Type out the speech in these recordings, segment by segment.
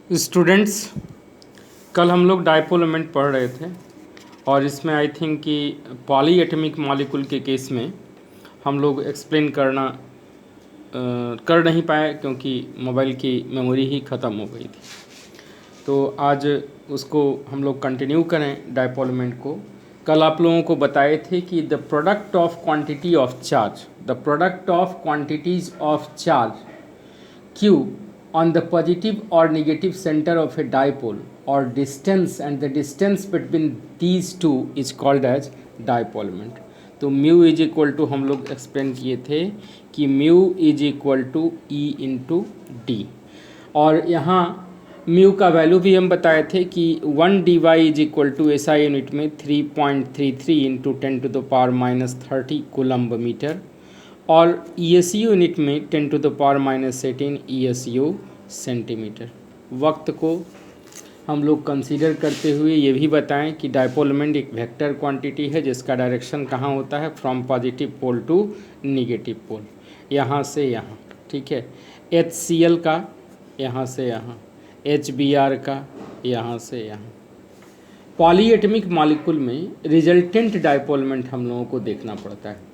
Students, कल हम लोग डायपोल मोमेंट पढ़ रहे थे और इसमें आई थिंक कि पॉली एटॉमिक मॉलिक्यूल के केस में हम लोग एक्सप्लेन कर नहीं पाए क्योंकि मोबाइल की मेमोरी ही ख़त्म हो गई थी। तो आज उसको हम लोग कंटिन्यू करें डायपोल मोमेंट को। कल आप लोगों को बताए थे कि the product of quantity of charge, the product of quantities of charge q on the positive or negative center of a dipole or distance, and the distance between these two is called as dipole moment. तो mu is equal to हम लोग explain किए थे कि mu is equal to e into d, और यहाँ mu का value भी हम बताए थे कि 1 dy is equal to SI unit में 3.33 इंटू 10⁻⁻30 कूलम्ब मीटर, और ESU यूनिट में 10⁻⁻18 ESU सेंटीमीटर। वक्त को हम लोग कंसीडर करते हुए ये भी बताएं कि डायपोल मोमेंट एक वेक्टर क्वांटिटी है जिसका डायरेक्शन कहाँ होता है, from positive pole to negative pole, यहाँ से यहाँ, ठीक है। HCl का यहाँ से यहाँ, HBr का यहाँ से यहाँ। पॉलीएटमिक मॉलिक्यूल में रिजल्टेंट डायपोल मोमेंट हम लोगों को देखना पड़ता है।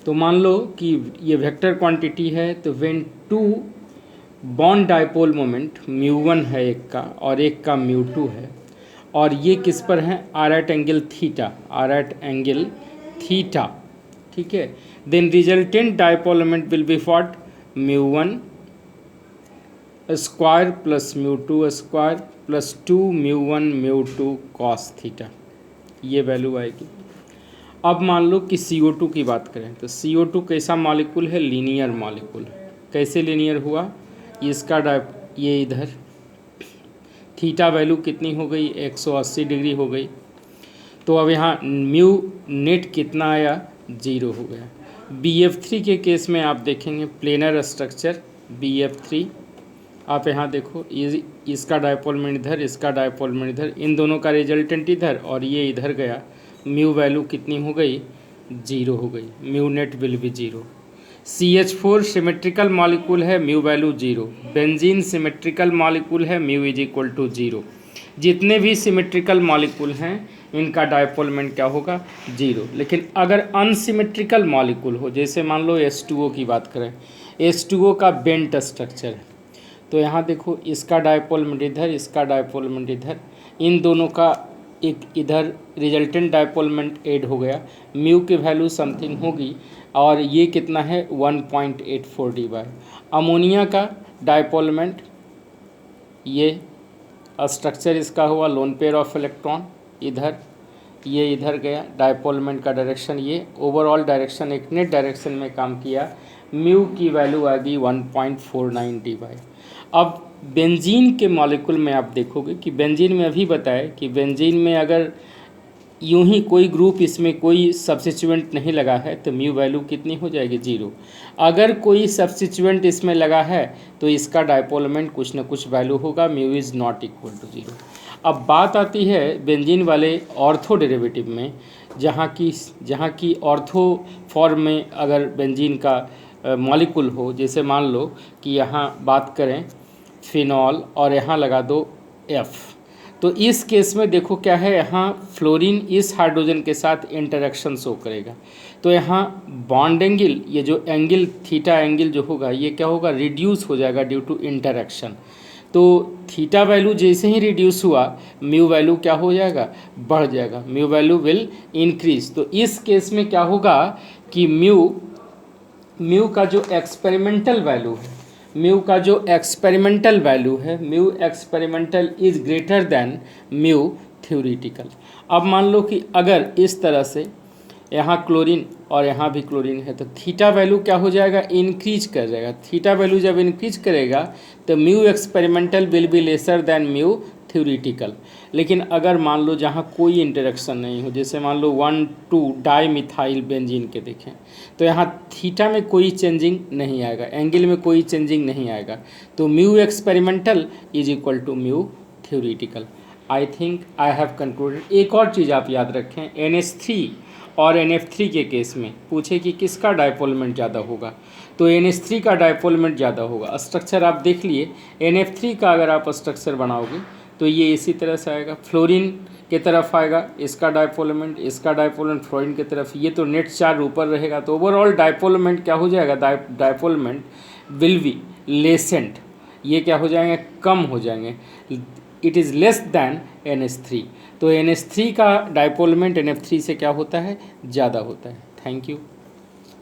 तो मान लो कि ये वेक्टर क्वांटिटी है, तो when two bond dipole moment μ1 है एक का और एक का μ2 है, और ये किस पर है, R at angle theta, R at angle theta, ठीक है। Then resultant dipole moment will be what, μ1 square plus μ2 square plus 2 μ1 μ2 cos theta, ये वैल्यू आएगी। अब मान लो कि CO2 की बात करें तो CO2 कैसा मॉलिक्यूल है, लीनियर मॉलिक्यूल है। कैसे लीनियर हुआ, इसका ये इधर थीटा वैल्यू कितनी हो गई, 180 डिग्री हो गई। तो अब यहाँ म्यू नेट कितना आया, 0 हो गया। BF3 के केस में आप देखेंगे प्लेनर स्ट्रक्चर BF3, आप यहाँ देखो इसका डायपोल मोमेंट इधर, इसका डायपोल मोमेंट इधर, इन दोनों का रिजल्टेंट इधर और ये इधर गया, म्यू वैल्यू कितनी हो गई, 0 हो गई। Mu net will be 0। CH4 symmetrical molecule है, mu value 0। Benzene symmetrical molecule है, म्यू इज इक्वल टू 0। जितने भी सिमेट्रिकल मॉलिक्यूल हैं इनका डायपोल मोमेंट क्या होगा, 0। लेकिन अगर अनसिमेट्रिकल मॉलिक्यूल हो, जैसे मान लो H2O की बात करें, H2O का बेंट स्ट्रक्चर है, तो यहाँ देखो इसका डायपोल मोमेंट इधर, इसका डायपोल मोमेंट इधर, इन दोनों का एक इधर रिजल्टेंट डायपोल मोमेंट ऐड हो गया, म्यू की वैल्यू समथिंग होगी, और ये कितना है 1.84 dy। अमोनिया का डायपोल मोमेंट, ये स्ट्रक्चर इसका हुआ लोन पेयर ऑफ इलेक्ट्रॉन, इधर ये इधर गया, डायपोल मोमेंट का डायरेक्शन ये, ओवरऑल डायरेक्शन एक नेट डायरेक्शन में काम किया, म्यू की वैल्यू आ गई 1.49 dy। अब बेंजीन के मॉलिक्यूल में आप देखोगे कि बेंजीन में अभी बताए कि बेंजीन में अगर यूं ही कोई ग्रुप, इसमें कोई सब्स्टिट्यूएंट नहीं लगा है तो म्यू वैल्यू कितनी हो जाएगी, 0। अगर कोई सब्स्टिट्यूएंट इसमें लगा है तो इसका डायपोल मोमेंट कुछ ना कुछ वैल्यू होगा, mu is not equal to 0। अब बात आती है बेंजीन वाले ऑर्थो डेरिवेटिव में, जहाँ की ऑर्थो फॉर्म में अगर बेंजीन का मॉलिक्यूल हो, जैसे मान लो कि यहाँ बात करें फिनॉल और यहाँ लगा दो F, तो इस केस में देखो क्या है, यहाँ फ्लोरीन इस हाइड्रोजन के साथ इंटरेक्शन शो करेगा, तो यहाँ बॉन्ड एंगल, ये जो एंगल थीटा एंगल जो होगा ये क्या होगा, रिड्यूस हो जाएगा ड्यू टू इंटरेक्शन। तो थीटा वैल्यू जैसे ही रिड्यूस हुआ, म्यू वैल्यू क्या हो जाएगा, बढ़ जाएगा, म्यू वैल्यू विल इंक्रीज। तो इस केस में क्या होगा कि म्यू का जो एक्सपेरिमेंटल वैल्यू है, म्यू का जो एक्सपेरिमेंटल वैल्यू है, mu experimental is greater than mu theoretical. अब मान लो कि अगर इस तरह से यहाँ क्लोरीन और यहाँ भी क्लोरीन है, तो थीटा वैल्यू क्या हो जाएगा, इंक्रीज कर जाएगा। थीटा वैल्यू जब इंक्रीज करेगा तो mu experimental will be lesser than mu theoretical. लेकिन अगर मान लो जहाँ कोई इंटरेक्शन नहीं हो, जैसे मान लो 1,2 डाई मिथाइल बेंजीन के देखें, तो यहाँ थीटा में कोई चेंजिंग नहीं आएगा, एंगल में कोई चेंजिंग नहीं आएगा, तो mu experimental is equal to mu theoretical. I think I have concluded. एक और चीज़ आप याद रखें, NH3 और NF3 के केस में पूछे कि किसका डायपोलमेंट ज़्यादा होगा, तो NH3 का डायपोलमेंट ज़्यादा होगा। स्ट्रक्चर आप देख लिए, NF3 का अगर आप स्ट्रक्चर बनाओगे तो ये इसी तरह से आएगा, फ्लोरीन के तरफ आएगा इसका डायपोलमेंट फ्लोरीन की तरफ, ये तो नेट चार्ज ऊपर रहेगा, तो ओवरऑल डायपोलमेंट क्या हो जाएगा, डायपोलमेंट विल बी लेसेंट, ये क्या हो जाएंगे, कम हो जाएंगे, it is less than NH3। तो NH3 का डायपोलमेंट NF3 से क्या होता है, ज़्यादा होता है। Thank you.